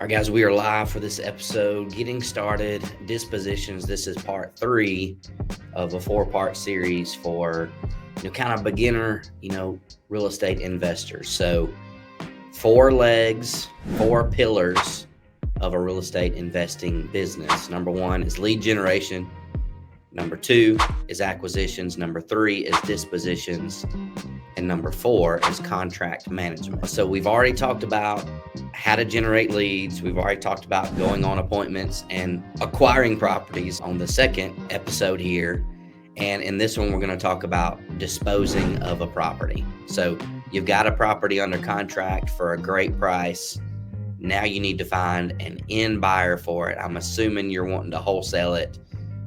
All right, guys, we are live for this episode. Getting started, dispositions. This is part 3 of a 4-part series for, kind of beginner, real estate investors. So 4 legs, 4 pillars of a real estate investing business. Number 1 is lead generation. Number 2 is acquisitions. Number 3 is dispositions. And number 4 is contract management. So we've already talked about how to generate leads. We've already talked about going on appointments and acquiring properties on the second episode here. And in this one, we're going to talk about disposing of a property. So you've got a property under contract for a great price. Now you need to find an end buyer for it. I'm assuming you're wanting to wholesale it,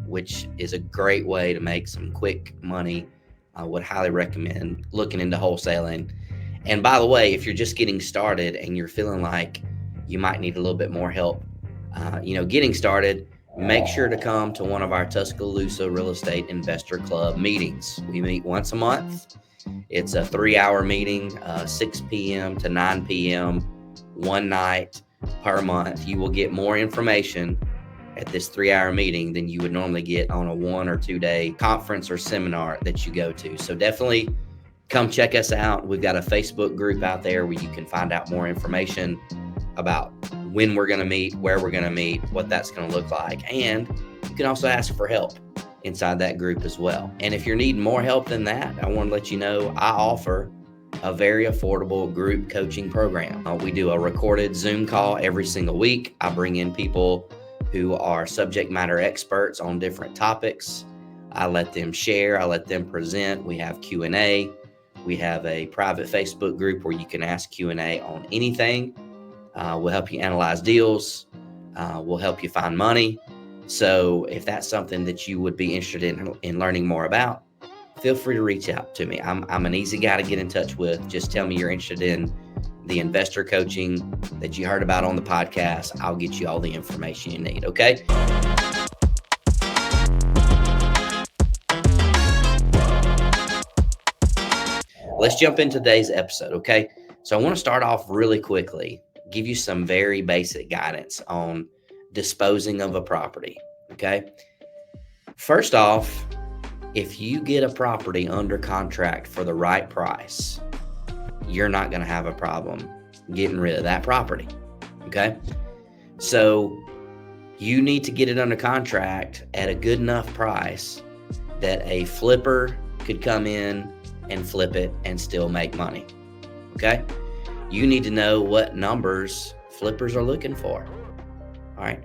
which is a great way to make some quick money. I would highly recommend looking into wholesaling. And by the way, if you're just getting started and you're feeling like you might need a little bit more help, getting started, make sure to come to one of our Tuscaloosa Real Estate Investor Club meetings. We meet once a month. It's a 3-hour meeting, 6 p.m. to 9 p.m., one night per month. You will get more information at this 3-hour meeting than you would normally get on a 1 or 2 day conference or seminar that you go to. So definitely come check us out. We've got a Facebook group out there where you can find out more information about when we're going to meet, where we're going to meet, what that's going to look like. And you can also ask for help inside that group as well. And if you're needing more help than that, I want to let you know I offer a very affordable group coaching program. We do a recorded Zoom call every single week. I bring in people who are subject matter experts on different topics. I let them share, I let them present. We have Q&A. We have a private Facebook group where you can ask Q&A on anything. We'll help you analyze deals. We'll help you find money. So if that's something that you would be interested in learning more about, feel free to reach out to me. I'm an easy guy to get in touch with. Just tell me you're interested in the investor coaching that you heard about on the podcast. I'll get you all the information you need, okay? Let's jump into today's episode, okay? So I want to start off really quickly, give you some very basic guidance on disposing of a property, okay? First off, if you get a property under contract for the right price, you're not going to have a problem getting rid of that property, okay? So you need to get it under contract at a good enough price that a flipper could come in and flip it and still make money, okay? You need to know what numbers flippers are looking for, all right?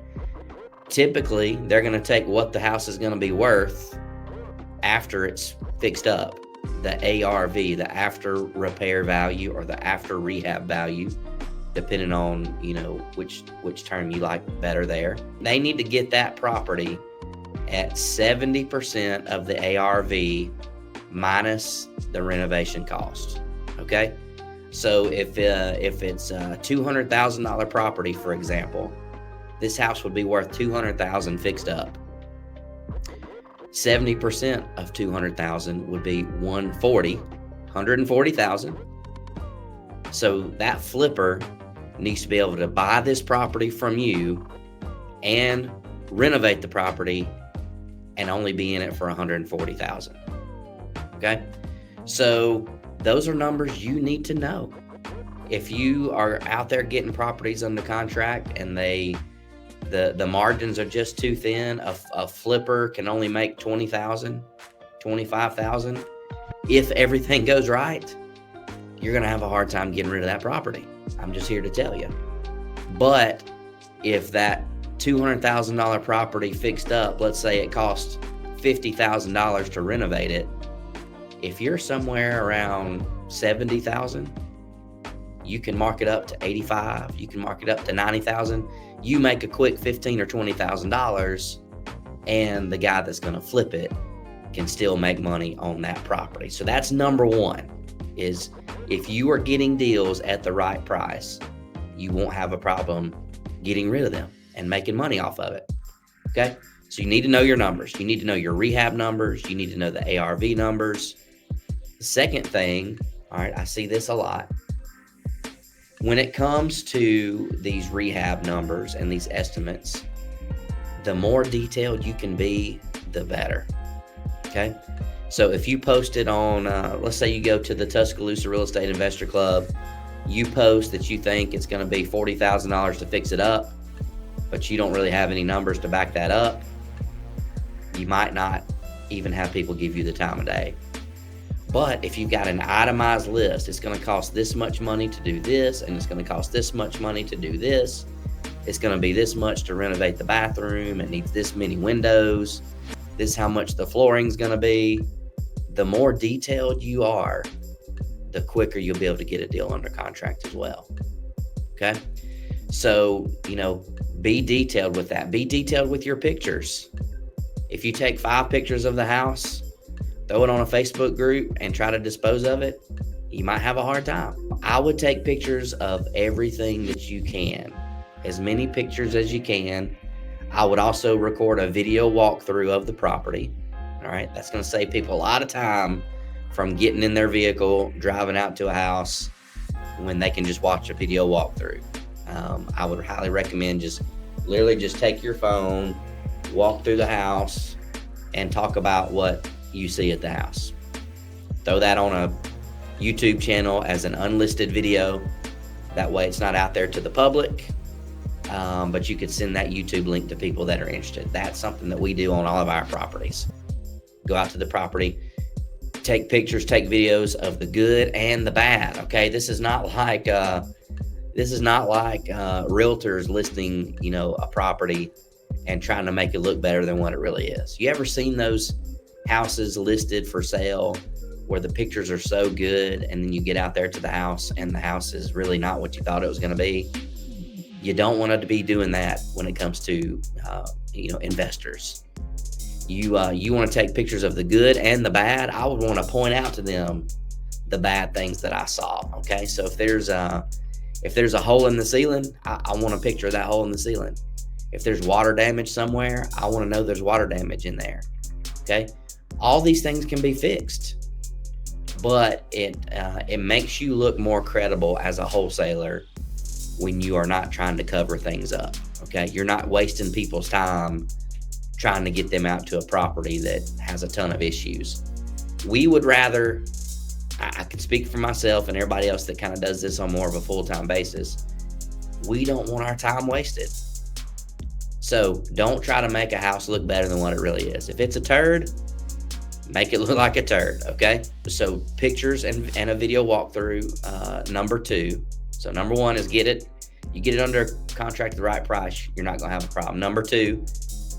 Typically, they're going to take what the house is going to be worth after it's fixed up, the ARV, the after repair value or the after rehab value, depending on, which term you like better there. They need to get that property at 70% of the ARV minus the renovation cost, okay? So if it's a $200,000 property, for example, this house would be worth $200,000 fixed up. 70% of 200,000 would be 140,000. So that flipper needs to be able to buy this property from you and renovate the property and only be in it for 140,000. Okay? So those are numbers you need to know. If you are out there getting properties under contract and the margins are just too thin, a flipper can only make 20,000, 25,000. If everything goes right, you're going to have a hard time getting rid of that property. I'm just here to tell you. But if that $200,000 property fixed up, let's say it costs $50,000 to renovate it, if you're somewhere around 70,000, you can mark it up to 85. You can mark it up to 90,000. You make a quick $15,000 or $20,000, and the guy that's going to flip it can still make money on that property. So that's number one, is if you are getting deals at the right price, you won't have a problem getting rid of them and making money off of it. Okay? So you need to know your numbers. You need to know your rehab numbers. You need to know the ARV numbers. The second thing, all right, I see this a lot. When it comes to these rehab numbers and these estimates, the more detailed you can be, the better. Okay. So if you posted on, let's say you go to the Tuscaloosa Real Estate Investor Club, you post that you think it's going to be $40,000 to fix it up, but you don't really have any numbers to back that up, you might not even have people give you the time of day. But if you've got an itemized list, it's going to cost this much money to do this, and it's going to cost this much money to do this. It's going to be this much to renovate the bathroom. It needs this many windows. This is how much the flooring's going to be. The more detailed you are, the quicker you'll be able to get a deal under contract as well. Okay. So, be detailed with that. Be detailed with your pictures. If you take 5 pictures of the house, throw it on a Facebook group and try to dispose of it, you might have a hard time. I would take pictures of everything that you can, as many pictures as you can. I would also record a video walkthrough of the property. All right. That's going to save people a lot of time from getting in their vehicle, driving out to a house when they can just watch a video walkthrough. I would highly recommend just take your phone, walk through the house, and talk about what you see at the house. Throw that on a YouTube channel as an unlisted video. That way it's not out there to the public, but you could send that YouTube link to people that are interested. That's something that we do on all of our properties. Go out to the property, take pictures, take videos of the good and the bad. Okay, this is not like realtors listing, a property and trying to make it look better than what it really is. You ever seen those houses listed for sale where the pictures are so good, and then you get out there to the house and the house is really not what you thought it was going to be? You don't want to be doing that when it comes to, investors. You want to take pictures of the good and the bad. I would want to point out to them the bad things that I saw. Okay, so if there's a hole in the ceiling, I want a picture of that hole in the ceiling. If there's water damage somewhere, I want to know there's water damage in there. Okay, all these things can be fixed, but it makes you look more credible as a wholesaler when you are not trying to cover things up. Okay, you're not wasting people's time trying to get them out to a property that has a ton of issues. We would rather, I can speak for myself and everybody else that kind of does this on more of a full-time basis, we don't want our time wasted. So don't try to make a house look better than what it really is. If it's a turd, make it look like a turd, okay? So pictures and a video walkthrough, number 2. So number 1 is you get it under contract at the right price, you're not gonna have a problem. Number 2,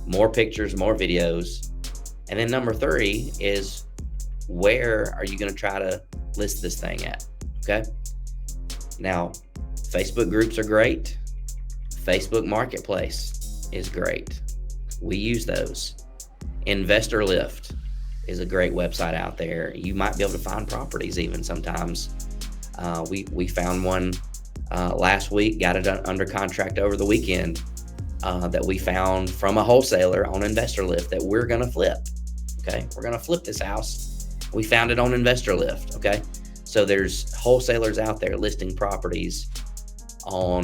more pictures, more videos. And then number 3 is, where are you going to try to list this thing at? Okay. Now, Facebook groups are great. Facebook Marketplace is great. We use those. Investor Lift is a great website out there. You might be able to find properties even sometimes. We found one last week, got it under contract over the weekend. That we found from a wholesaler on Investor Lift that we're going to flip. Okay. We're going to flip this house. We found it on Investor Lift. Okay. So there's wholesalers out there listing properties on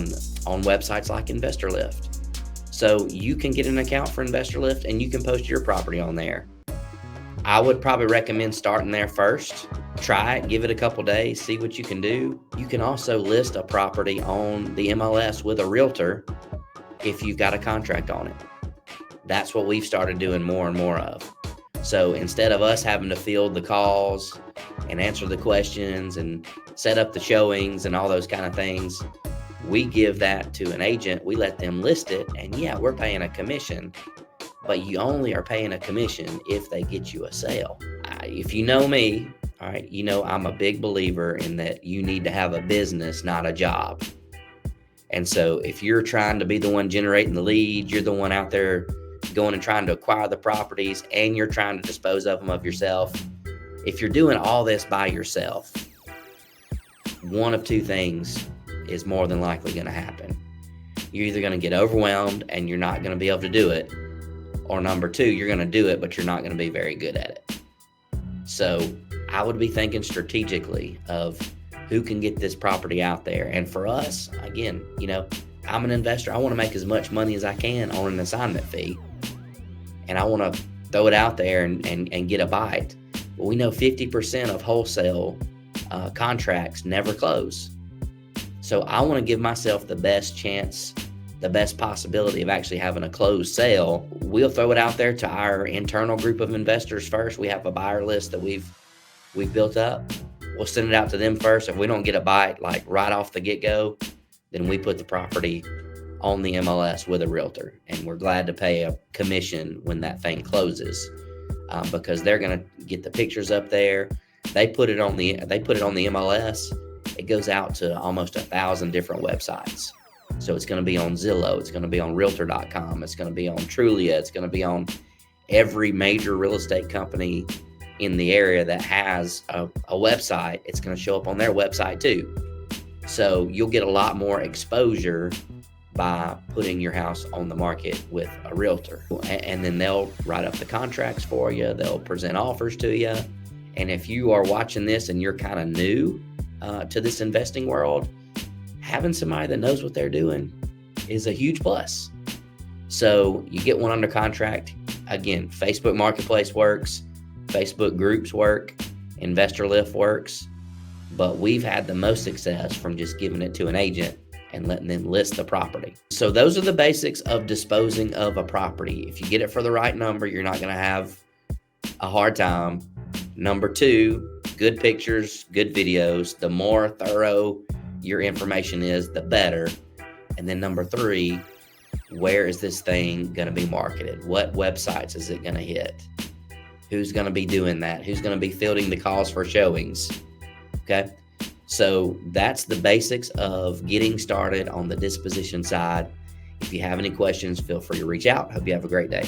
websites like Investor Lift. So you can get an account for Investor Lift and you can post your property on there. I would probably recommend starting there first. Try it, give it a couple days, see what you can do. You can also list a property on the MLS with a realtor if you've got a contract on it. That's what we've started doing more and more of. So instead of us having to field the calls and answer the questions and set up the showings and all those kind of things, we give that to an agent. We let them list it, and yeah, we're paying a commission, but you only are paying a commission if they get you a sale. If you know me, all right, I'm a big believer in that you need to have a business, not a job. And so if you're trying to be the one generating the leads, you're the one out there going and trying to acquire the properties, and you're trying to dispose of them of yourself. If you're doing all this by yourself, one of 2 things is more than likely going to happen. You're either going to get overwhelmed and you're not going to be able to do it, or number 2, you're going to do it, but you're not going to be very good at it. So I would be thinking strategically of who can get this property out there. And for us, again, I'm an investor. I want to make as much money as I can on an assignment fee, and I want to throw it out there and get a bite. But we know 50% of wholesale contracts never close. So I want to give myself the best chance, the best possibility of actually having a closed sale. We'll throw it out there to our internal group of investors first. We have a buyer list that we've built up. We'll send it out to them first. If we don't get a bite like right off the get-go, then we put the property on the MLS with a realtor, and we're glad to pay a commission when that thing closes, because they're going to get the pictures up there. They put it on the MLS. It goes out to almost 1,000 different websites. So it's going to be on Zillow. It's going to be on Realtor.com. It's going to be on Trulia. It's going to be on every major real estate company in the area that has a website. It's going to show up on their website too. So you'll get a lot more exposure by putting your house on the market with a realtor. And then they'll write up the contracts for you. They'll present offers to you. And if you are watching this and you're kind of new to this investing world, having somebody that knows what they're doing is a huge plus. So you get one under contract. Again, Facebook Marketplace works. Facebook groups work. Investor Lift works. But we've had the most success from just giving it to an agent and letting them list the property. So those are the basics of disposing of a property. If you get it for the right number, you're not going to have a hard time. Number two, good pictures, good videos. The more thorough your information is, the better. And then number three, where is this thing going to be marketed? What websites is it going to hit? Who's going to be doing that? Who's going to be fielding the calls for showings? Okay. So that's the basics of getting started on the disposition side. If you have any questions, feel free to reach out. Hope you have a great day.